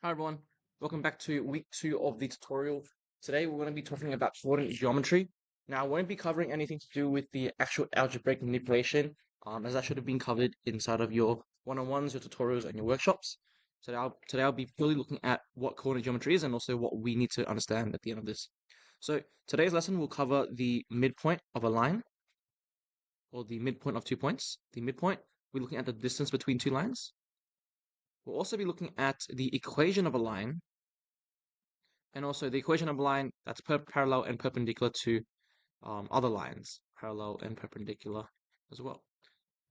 Hi everyone, welcome back to week 2 of the tutorial. Today we're going to be talking about coordinate geometry. Now I won't be covering anything to do with the actual algebraic manipulation, as that should have been covered inside of your one-on-ones, your tutorials, and your workshops. Today I'll be purely looking at what coordinate geometry is and also what we need to understand at the end of this. So today's lesson will cover the midpoint of a line, or the midpoint of 2 points. The midpoint, we're looking at the distance between two lines. We'll also be looking at the equation of a line, and also the equation of a line that's parallel and perpendicular to other lines, parallel and perpendicular as well.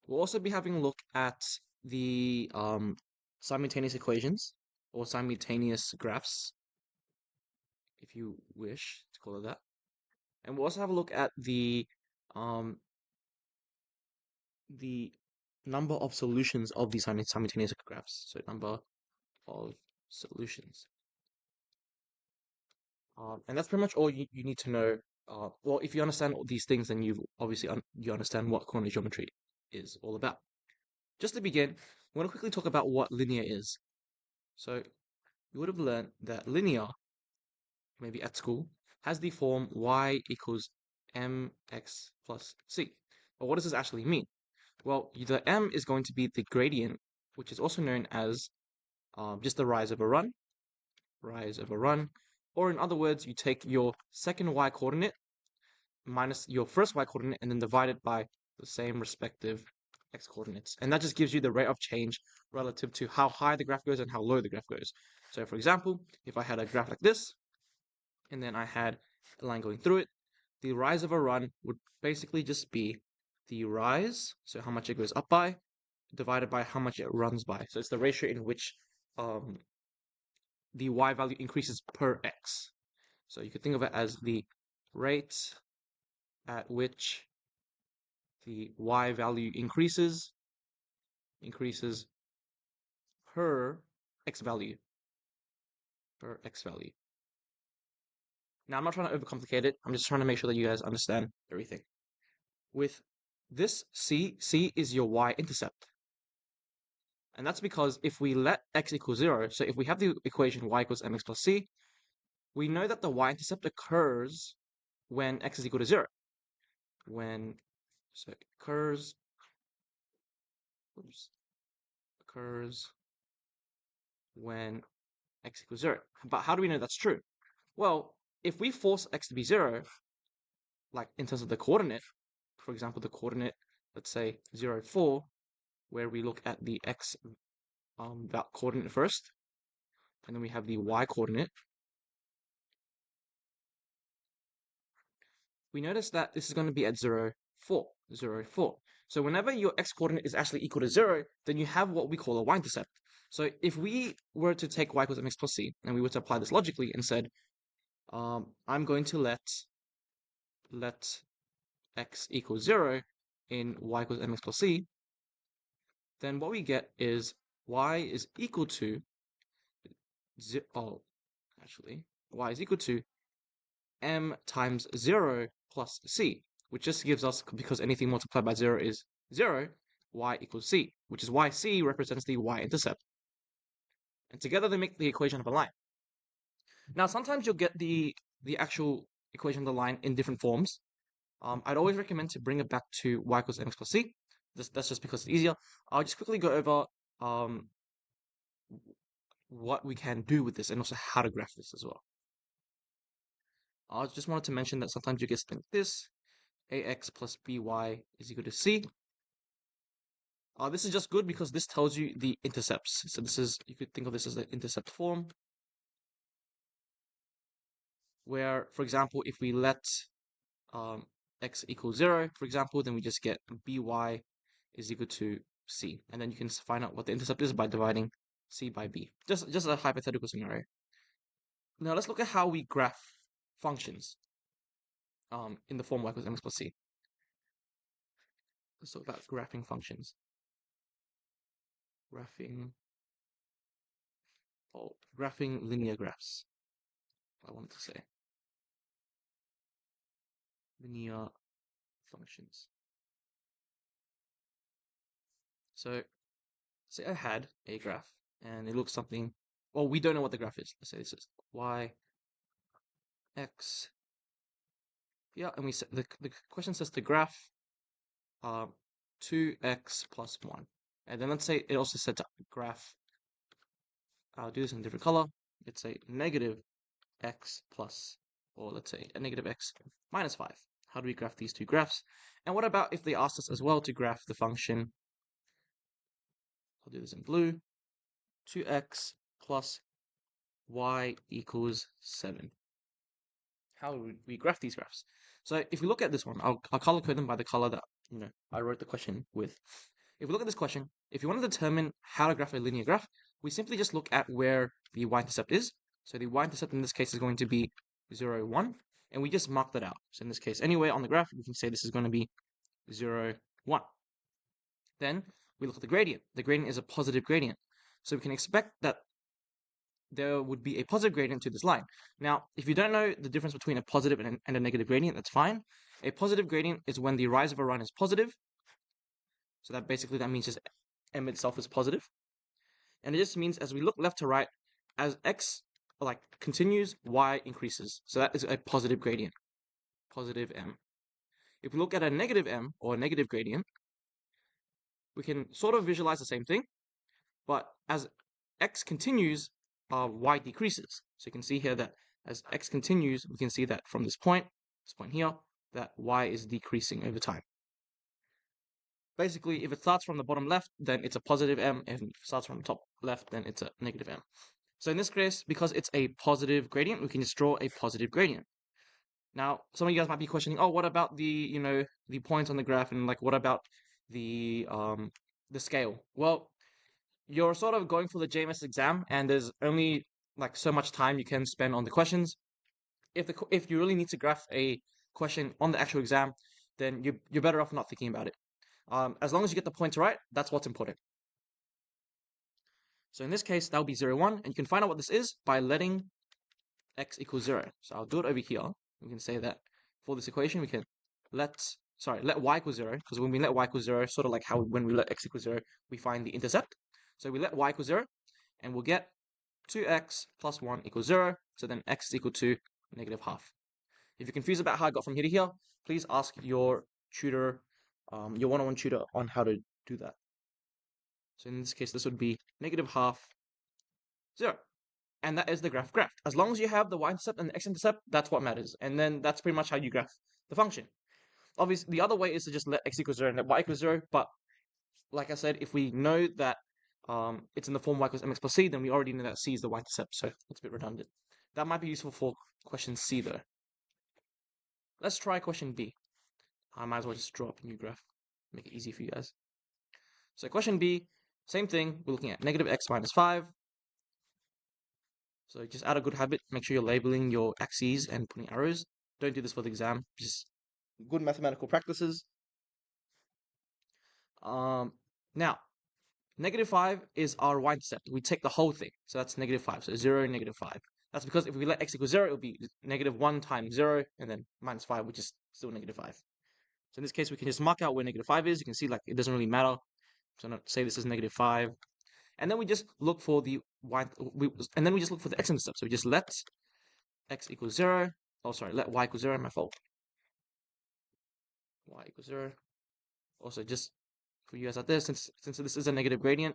We'll also be having a look at the simultaneous equations, or simultaneous graphs, if you wish to call it that. And we'll also have a look at um, the number of solutions of these simultaneous graphs. So number of solutions. And that's pretty much all you need to know. Well, if you understand all these things, then you've obviously you understand what coordinate geometry is all about. Just to begin, I want to quickly talk about what linear is. So you would have learned that linear, maybe at school, has the form y equals mx plus c. But what does this actually mean? Well, the m is going to be the gradient, which is also known as just the rise of a run, or in other words, you take your second y coordinate minus your first y coordinate and then divide it by the same respective x coordinates. And that just gives you the rate of change relative to how high the graph goes and how low the graph goes. So for example, if I had a graph like this, and then I had a line going through it, the rise of a run would basically just be the rise, so how much it goes up by, divided by how much it runs by. So it's the ratio in which the y value increases per x. So you could think of it as the rate at which the y value increases per x value. Now, I'm not trying to overcomplicate it. I'm just trying to make sure that you guys understand everything. With this c is your y-intercept. And that's because if we let x equal 0, so if we have the equation y equals mx plus c, we know that the y-intercept occurs when x is equal to 0. So it occurs when x equals 0. But how do we know that's true? Well, if we force x to be 0, like in terms of the coordinate, for example, the coordinate, let's say 0, 4, where we look at the x coordinate first, and then we have the y coordinate, we notice that this is going to be at 0, 4. So whenever your x coordinate is actually equal to 0, then you have what we call a y-intercept. So if we were to take y equals mx plus c, and we were to apply this logically and said, I'm going to let x equals 0 in y equals mx plus c, then what we get is y is equal to y is equal to m times 0 plus c, which just gives us, because anything multiplied by 0 is 0, y equals c, which is why c represents the y-intercept. And together they make the equation of a line. Now, sometimes you'll get the actual equation of the line in different forms. I'd always recommend to bring it back to y equals mx plus c. That's just because it's easier. I'll just quickly go over what we can do with this and also how to graph this as well. I just wanted to mention that sometimes you get something like this. Ax plus by is equal to c. This is just good because this tells you the intercepts. So you could think of this as the intercept form, where, for example, if we let x equal 0, for example, then we just get by is equal to c. And then you can find out what the intercept is by dividing c by b. Just a hypothetical scenario. Now let's look at how we graph functions in the form y equals mx plus c. Let's talk about graphing functions. Graphing linear graphs. I wanted to say linear functions. So say I had a graph and it looks something well, we don't know what the graph is. Let's say this is y, x, yeah, and we set the question says the graph 2x plus 1. And then let's say it also said to graph, I'll do this in a different color. Let's say negative x plus, or let's say a negative x minus 5. How do we graph these two graphs? And what about if they asked us as well to graph the function, I'll do this in blue, 2x plus y equals 7. How would we graph these graphs? So if we look at this one, I'll color code them by the color that I wrote the question with. If we look at this question, if you want to determine how to graph a linear graph, we simply just look at where the y-intercept is. So the y-intercept in this case is going to be 0, 1, and we just mark that out. So in this case, anywhere on the graph, we can say this is going to be 0, 1. Then we look at the gradient. The gradient is a positive gradient. So we can expect that there would be a positive gradient to this line. Now, if you don't know the difference between a positive and a negative gradient, that's fine. A positive gradient is when the rise of a line is positive. So that means just m itself is positive. And it just means as we look left to right, as x continues, y increases. So that is a positive gradient, positive m. If we look at a negative m, or a negative gradient, we can sort of visualize the same thing, but as x continues, y decreases. So you can see here that as x continues, we can see that from this point here, that y is decreasing over time. Basically, if it starts from the bottom left, then it's a positive m. If it starts from the top left, then it's a negative m. So in this case, because it's a positive gradient, we can just draw a positive gradient. Now, some of you guys might be questioning, oh, what about the points on the graph, and what about the scale? Well, you're sort of going for the JMSS exam, and there's only so much time you can spend on the questions. If you really need to graph a question on the actual exam, then you're better off not thinking about it. As long as you get the points right, that's what's important. So in this case, that will be 0, 1, and you can find out what this is by letting x equal 0. So I'll do it over here. We can say that for this equation, we can let y equal 0, because when we let y equal 0, sort of like how when we let x equal 0, we find the intercept. So we let y equal 0, and we'll get 2x plus 1 equals 0. So then x is equal to negative half. If you're confused about how I got from here to here, please ask your tutor, your one-on-one tutor, on how to do that. So in this case, this would be negative half, 0. And that is the graph graphed. As long as you have the y-intercept and the x-intercept, that's what matters. And then that's pretty much how you graph the function. Obviously, the other way is to just let x equal 0 and let y equal 0. But like I said, if we know that it's in the form y equals mx plus c, then we already know that c is the y-intercept. So it's a bit redundant. That might be useful for question C, though. Let's try question B. I might as well just draw up a new graph. Make it easy for you guys. So question B, same thing. We're looking at negative x minus 5. So just out of good habit, make sure you're labeling your axes and putting arrows. Don't do this for the exam. Just good mathematical practices. Now, negative 5 is our y-intercept. We take the whole thing. So that's negative 5. So 0, negative 5. That's because if we let x equal 0, it'll be negative 1 times 0, and then minus 5, which is still negative 5. So in this case, we can just mark out where negative 5 is. You can see it doesn't really matter. So I'm going to say this is negative 5. And then we just look for the x-intercept. So we just let x equals 0. Oh, sorry, let y equal 0. My fault. Y equals 0. Also, just for you guys out there, since this is a negative gradient,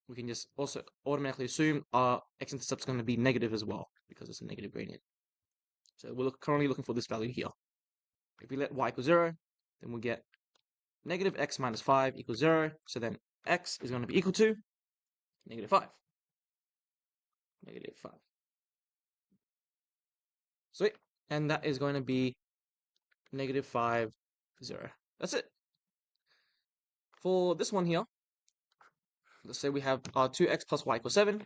we can just also automatically assume our x-intercept is going to be negative as well, because it's a negative gradient. So we're currently looking for this value here. If we let y equal 0, then we'll get negative x minus 5 equals 0. So then x is going to be equal to negative 5. Negative 5. Sweet. And that is going to be negative 5, 0. That's it. For this one here, let's say we have 2x plus y equals 7.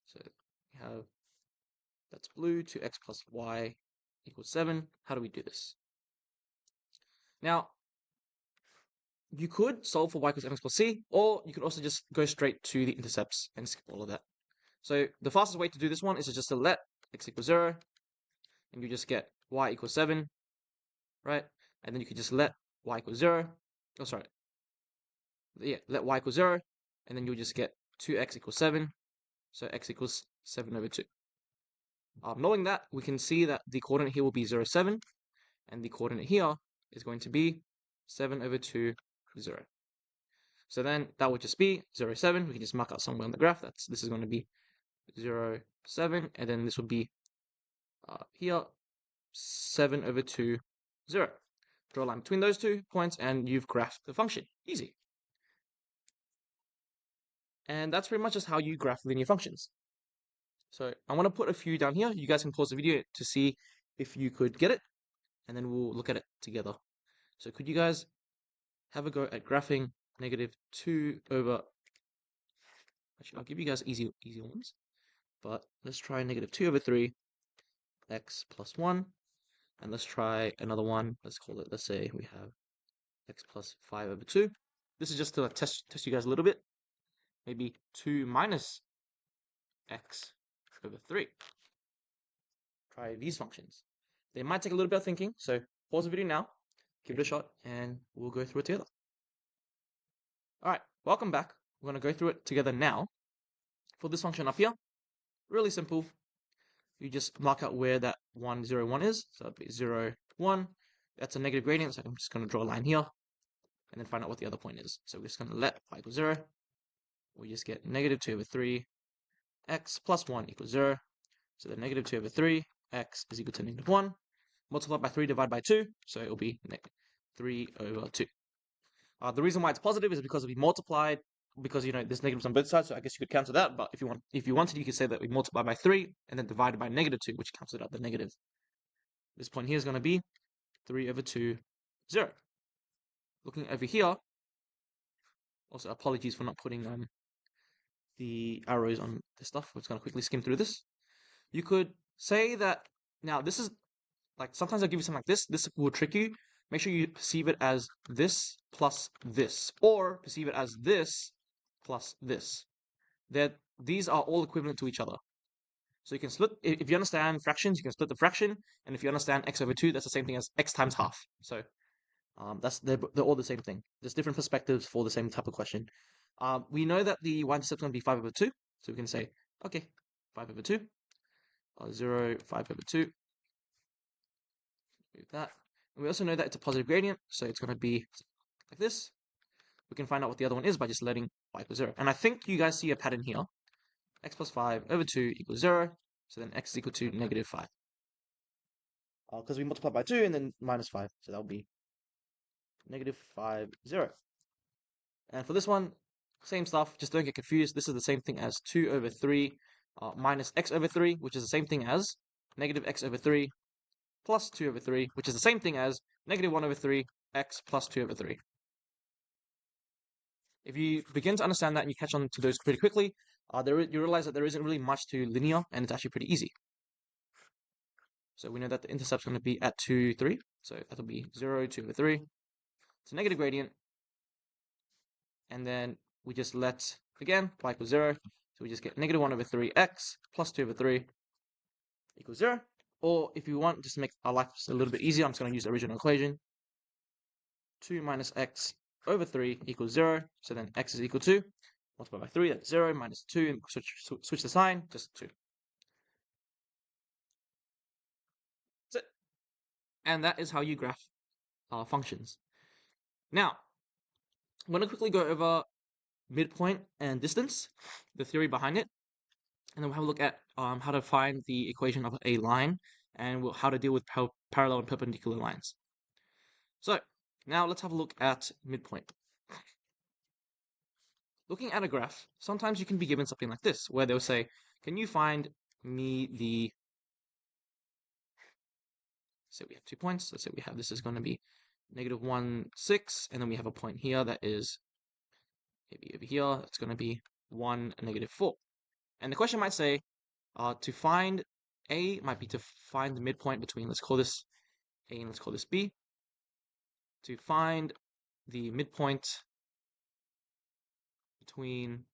So we have, that's blue, 2x plus y equals 7. How do we do this? Now, you could solve for y equals mx plus c, or you could also just go straight to the intercepts and skip all of that. So the fastest way to do this one is just to let x equal 0, and you just get y equals 7, right? And then you could just let y equals 0. Oh, sorry. Yeah, let y equals 0, and then you'll just get 2x equals 7, so x equals 7 over 2. Knowing that, we can see that the coordinate here will be 0, 7, and the coordinate here is going to be 7 over 2, 0. So then that would just be 0, 7. We can just mark out somewhere on the graph. This is going to be 0, 7, and then this would be here 7 over 2, 0. Draw a line between those 2 points, and you've graphed the function. Easy. And that's pretty much just how you graph linear functions. So I want to put a few down here. You guys can pause the video to see if you could get it, and then we'll look at it together. So could you guys have a go at graphing negative 2 over... Actually, I'll give you guys easy ones. But let's try negative 2 over 3, x plus 1. And let's try another one. Let's call it, let's say we have x plus 5 over 2. This is just to test you guys a little bit. Maybe 2 minus x over 3. Try these functions. They might take a little bit of thinking, so pause the video now, give it a shot, and we'll go through it together. Alright, welcome back. We're going to go through it together now. For this function up here, really simple. You just mark out where that 1, 0, 1 is. So that'll be 0, 1. That's a negative gradient, so I'm just going to draw a line here, and then find out what the other point is. So we're just going to let y equal 0. We just get negative 2 over 3, x plus 1 equals 0. So then negative 2 over 3, x is equal to negative 1. Multiply by 3, divide by 2, so it will be 3 over 2. The reason why it's positive is because we multiplied, because there's negatives on both sides, so I guess you could cancel that. But if you wanted, you could say that we multiply by 3 and then divided by negative 2, which cancels out the negative. This point here is going to be 3 over 2, 0. Looking over here, also apologies for not putting the arrows on this stuff. We're just going to quickly skim through this. You could say that, now this is, like, sometimes I'll give you something like this. This will trick you. Make sure you perceive it as this plus this, or perceive it as this plus this. These are all equivalent to each other. So you can split, if you understand fractions, you can split the fraction, and if you understand x over 2, that's the same thing as x times half. So they're all the same thing. There's different perspectives for the same type of question. We know that the y-intercept is going to be 5 over 2, so we can say, okay, 5 over 2, 0, 5 over 2. Move that. And we also know that it's a positive gradient, so it's going to be like this. We can find out what the other one is by just letting y equal 0. And I think you guys see a pattern here. X plus 5 over 2 equals 0. So then x is equal to negative 5. Because we multiply by 2 and then minus 5. So that will be negative 5, 0. And for this one, same stuff. Just don't get confused. This is the same thing as 2 over 3 minus x over 3, which is the same thing as negative x over 3 plus 2 over 3, which is the same thing as negative 1 over 3 x plus 2 over 3. If you begin to understand that and you catch on to those pretty quickly, you realize that there isn't really much to linear, and it's actually pretty easy. So we know that the intercept's going to be at 2, 3. So that'll be 0, 2 over 3. It's a negative gradient. And then we just let, again, y equals 0. So we just get negative 1 over 3x plus 2 over 3 equals 0. Or if you want, just to make our life a little bit easier, I'm just going to use the original equation. 2 minus x over 3 equals 0. So then x is equal to, multiply by 3, that's 0, minus 2, and switch the sign, just 2. That's it. And that is how you graph functions. Now, I'm going to quickly go over midpoint and distance, the theory behind it, and then we'll have a look at how to find the equation of a line, and how to deal with parallel and perpendicular lines. So, now let's have a look at midpoint. Looking at a graph, sometimes you can be given something like this, where they'll say, can you find me the... Say we have 2 points. Let's say we have, this is going to be negative 1, 6, and then we have a point here that is maybe over here, it's going to be 1, negative 4. And the question might say, to find A might be to find the midpoint between, let's call this A and let's call this B. To find the midpoint between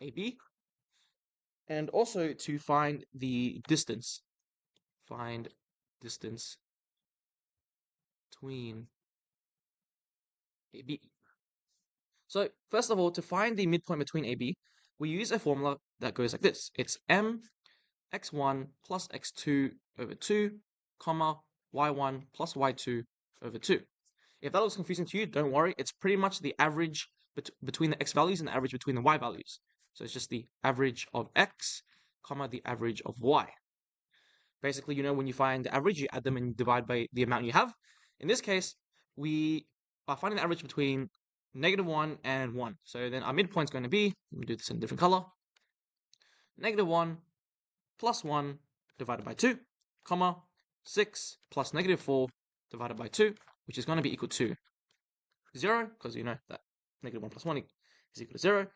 AB, and also to find the distance. Find distance between AB. So first of all, to find the midpoint between AB, we use a formula that goes like this. It's m x1 plus x2 over 2, comma, y1 plus y2 over 2. If that looks confusing to you, don't worry. It's pretty much the average between the x values and the average between the y values. So it's just the average of x, comma, the average of y. Basically, when you find the average, you add them and divide by the amount you have. In this case, we are finding the average between -1 and 1. So then our midpoint is going to be, let me do this in a different color, -1 plus 1 divided by 2, comma, 6 plus -4 divided by 2, which is going to be equal to 0, because you know that -1 plus 1 is equal to 0.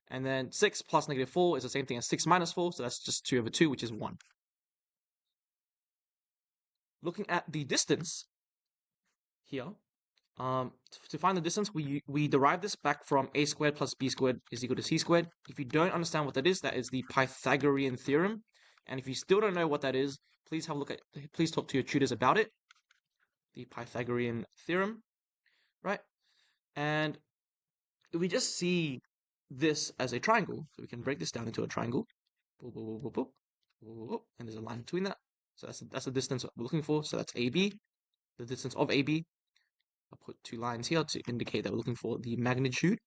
And then 6 plus -4 is the same thing as 6 minus 4, so that's just 2 over 2, which is 1. Looking at the distance here, to find the distance, we derive this back from a squared plus b squared is equal to c squared. If you don't understand what that is the Pythagorean theorem. And if you still don't know what that is, please talk to your tutors about it. The Pythagorean theorem, right? And we just see this as a triangle, so we can break this down into a triangle. And there's a line between that. So that's the distance we're looking for. So that's AB, the distance of AB. I'll put 2 lines here to indicate that we're looking for the magnitude.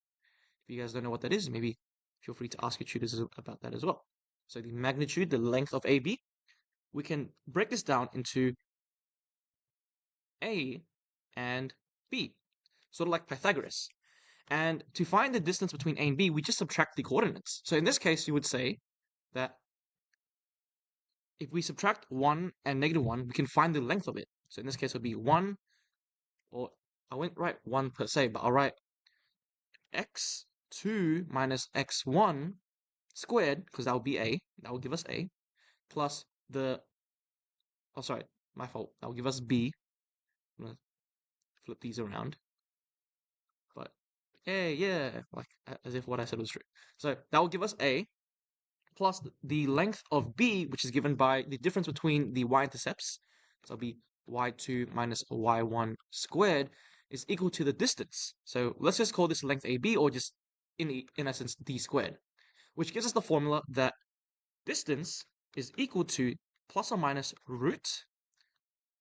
If you guys don't know what that is, maybe feel free to ask your tutors about that as well. So the magnitude, the length of AB, we can break this down into A and B, sort of like Pythagoras. And to find the distance between A and B, we just subtract the coordinates. So in this case, you would say that if we subtract 1 and -1, we can find the length of it. So in this case, it would be 1, or I won't write 1 per se, but I'll write x2 minus x1 squared, because that would be A, that will give us A, plus oh sorry, my fault, that will give us B. I'm going to flip these around. But, yeah, like, as if what I said was true. So that will give us A, plus the length of B, which is given by the difference between the y-intercepts. So it'll be y2 minus y1 squared is equal to the distance. So let's just call this length AB, or just in essence d squared, which gives us the formula that distance is equal to plus or minus root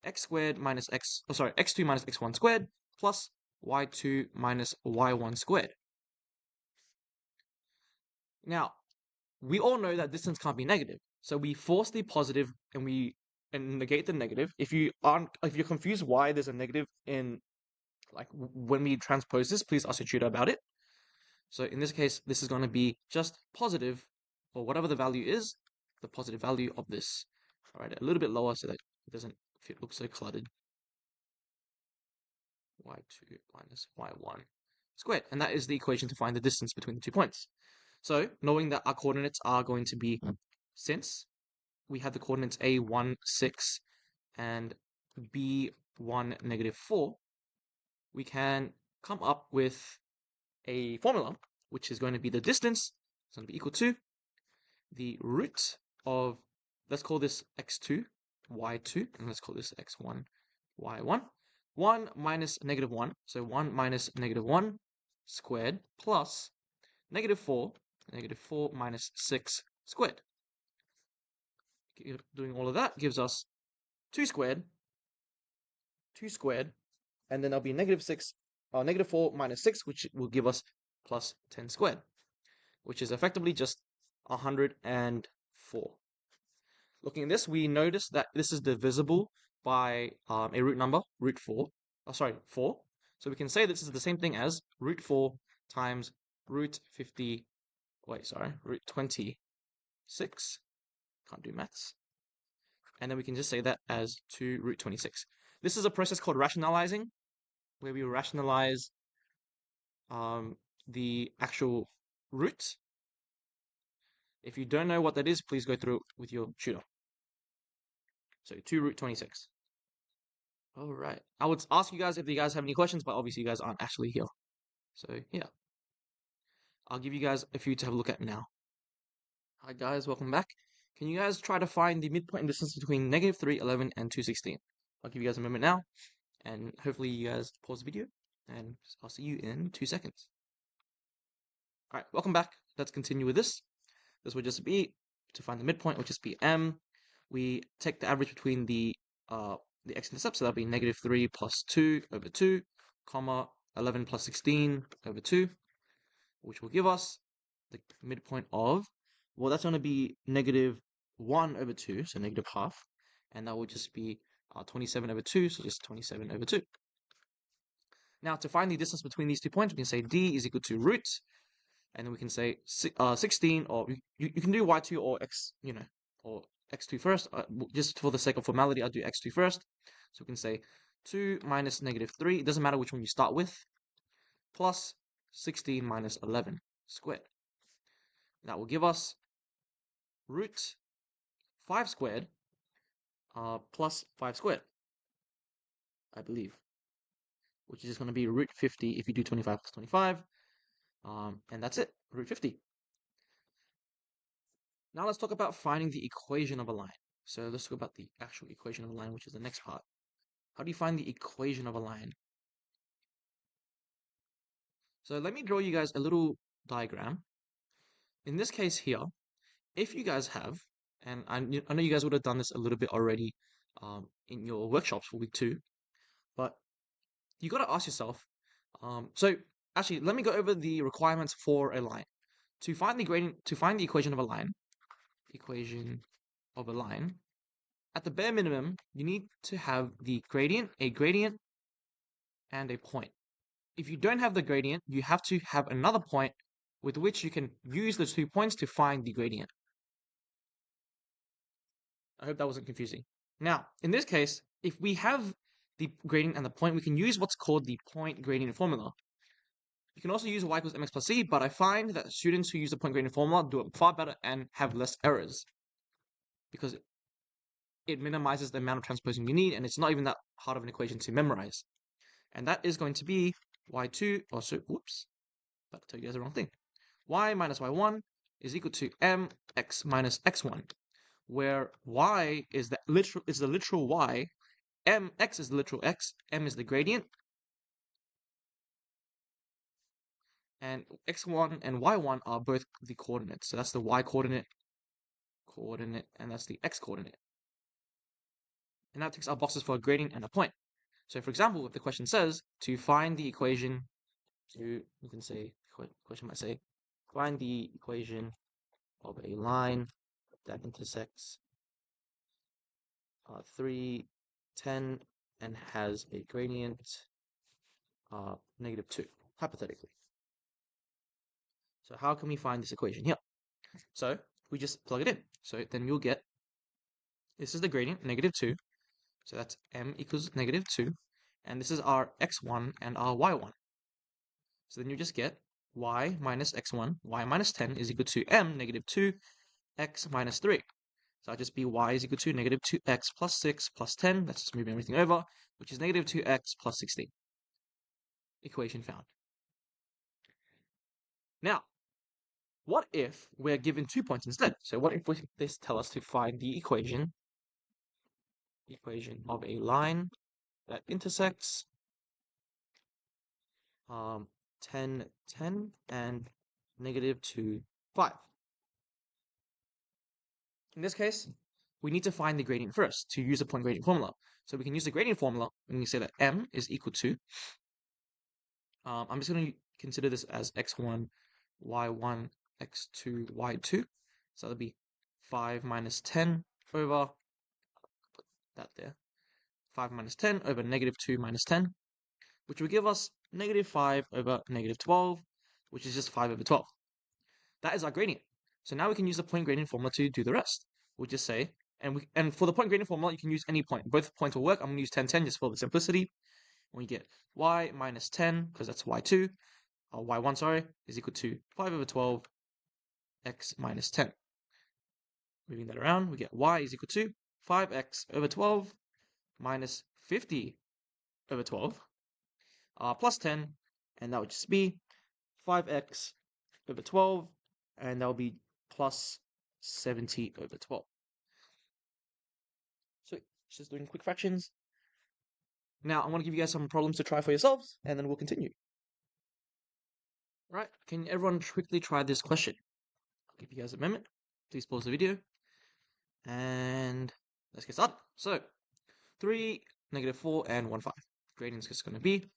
x squared minus x2 minus x1 squared plus y2 minus y1 squared. Now, we all know that distance can't be negative, so we force the positive and negate the negative. If you're confused why there's a negative in, like, when we transpose this, please ask your tutor about it. So in this case, this is going to be just positive, or whatever the value is, the positive value of this. All right, a little bit lower so that it doesn't look so cluttered. y2 minus y1 squared, and that is the equation to find the distance between the 2 points. So knowing that our coordinates are going to be, since we have the coordinates a1, 6, and b1, -4, we can come up with a formula, which is going to be the distance. It's going to be equal to the root of, let's call this x2, y2, and let's call this x1, y1. 1 minus -1, so 1 minus -1 squared plus -4 minus 6 squared. Doing all of that gives us 2 squared, and then there'll be -4 minus 6, which will give us plus 10 squared, which is effectively just 104. Looking at this, we notice that this is divisible by a root number, root 4. 4. So we can say this is the same thing as root 4 times root 26. Can't do maths. And then we can just say that as 2 root 26. This is a process called rationalizing, where we rationalize the actual root. If you don't know what that is, please go through it with your tutor. So 2 root 26. All right. I would ask you guys if you guys have any questions, but obviously you guys aren't actually here. So yeah. I'll give you guys a few to have a look at now. Hi guys, welcome back. Can you guys try to find the midpoint distance between -3, 11, and 216? I'll give you guys a moment now, and hopefully you guys pause the video, and I'll see you in 2 seconds. All right, welcome back. Let's continue with this. This would just be, to find the midpoint, would just be m. We take the average between the x-intercepts, so that'll be -3 plus 2 over 2, comma 11 plus 16 over 2, which will give us the midpoint of, well, that's going to be -1 over 2, so negative half, and that would just be 27 over 2, so just 27 over 2. Now, to find the distance between these 2 points, we can say d is equal to root, and then we can say 16, or you can do y2 or x, or x2 first. Just for the sake of formality, I'll do x2 first. So we can say 2 minus -3, it doesn't matter which one you start with, plus 16 minus 11 squared. That will give us root 5 squared plus 5 squared, I believe, which is just going to be root 50 if you do 25 plus 25. And that's it, root 50. Now let's talk about finding the equation of a line. So let's talk about the actual equation of a line, which is the next part. How do you find the equation of a line? So let me draw you guys a little diagram. In this case here, if you guys have, and I know you guys would have done this a little bit already in your workshops for week 2, but you got to ask yourself, so actually, let me go over the requirements for a line. To find the gradient, to find the equation of a line, at the bare minimum, you need to have the gradient, a gradient, and a point. If you don't have the gradient, you have to have another point with which you can use the 2 points to find the gradient. I hope that wasn't confusing. Now, in this case, if we have the gradient and the point, we can use what's called the point gradient formula. You can also use y equals mx plus c, but I find that students who use the point gradient formula do it far better and have less errors, because it minimizes the amount of transposing you need, and it's not even that hard of an equation to memorize. And that is going to be y2, whoops, about to tell you guys the wrong thing. Y minus y1 is equal to mx minus x1, where y is the literal y, x is the literal x, m is the gradient, and x1 and y1 are both the coordinates. So that's the y coordinate, and that's the x coordinate. And that ticks our boxes for a gradient and a point. So for example, if the question says to find the equation, you can say, the question might say, find the equation of a line that intersects 3, 10, and has a gradient -2, hypothetically. So how can we find this equation here? So we just plug it in. So then you'll get, this is the gradient, -2. So that's m equals -2. And this is our x1 and our y1. So then you just get y minus x1, y minus 10 is equal to m, -2, x minus 3. So that'll just be y is equal to -2x plus 6 plus 10. That's just moving everything over, which is -2x plus 16. Equation found. Now, what if we're given 2 points instead? So what if this tell us to find the equation of a line that intersects 10, 10, and -2, 5. In this case, we need to find the gradient first to use the point gradient formula. So we can use the gradient formula when we say that m is equal to, I'm just going to consider this as x1, y1, x2, y2. So that'll be 5 minus 10 over, put that there, 5 minus 10 over -2 minus 10, which will give us -5 over -12, which is just 5 over 12. That is our gradient. So now we can use the point gradient formula to do the rest. We'll just say, and for the point gradient formula, you can use any point. Both points will work. I'm going to use 10, 10 just for the simplicity. We get y minus 10, because that's y2, y1, sorry, is equal to 5 over 12, x minus 10. Moving that around, we get y is equal to 5x over 12 minus 50 over 12, plus 10, and that would just be 5x over 12, and that will be plus 70 over 12. So just doing quick fractions. Now I want to give you guys some problems to try for yourselves, and then we'll continue. Right, can everyone quickly try this question? I'll give you guys a moment. Please pause the video and let's get started. So 3, -4, and 1, 5. Gradient is just going to be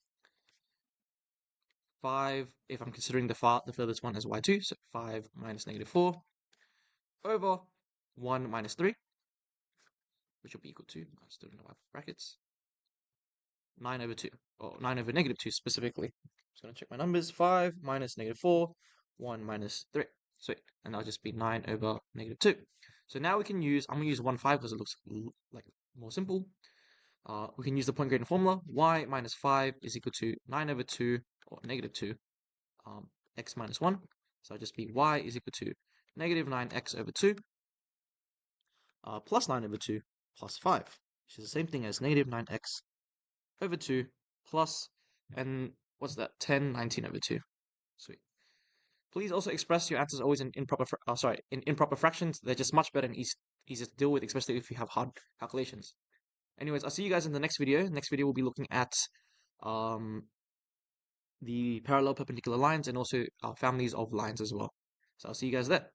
5, if I'm considering the furthest one as y2, so 5 minus -4 over 1 minus 3, which will be equal to, I'm still in the brackets, 9 over 2, or 9 over -2 specifically. Just going to check my numbers. 5 minus -4, 1 minus 3. Sweet. And that'll just be 9 over -2. So now we can use, I'm going to use 1, 5 because it looks like more simple. We can use the point gradient formula. Y minus 5 is equal to 9 over 2, or -2, x minus 1. So it'll just be y is equal to -9x over 2, plus 9 over 2, plus 5, which is the same thing as -9x over 2 plus, and what's that, 10, 19 over 2. Sweet. Please also express your answers always in improper fractions. They're just much better and easier to deal with, especially if you have hard calculations. Anyways, I'll see you guys in the next video. Next video we'll be looking at the parallel perpendicular lines and also families of lines as well. So I'll see you guys there.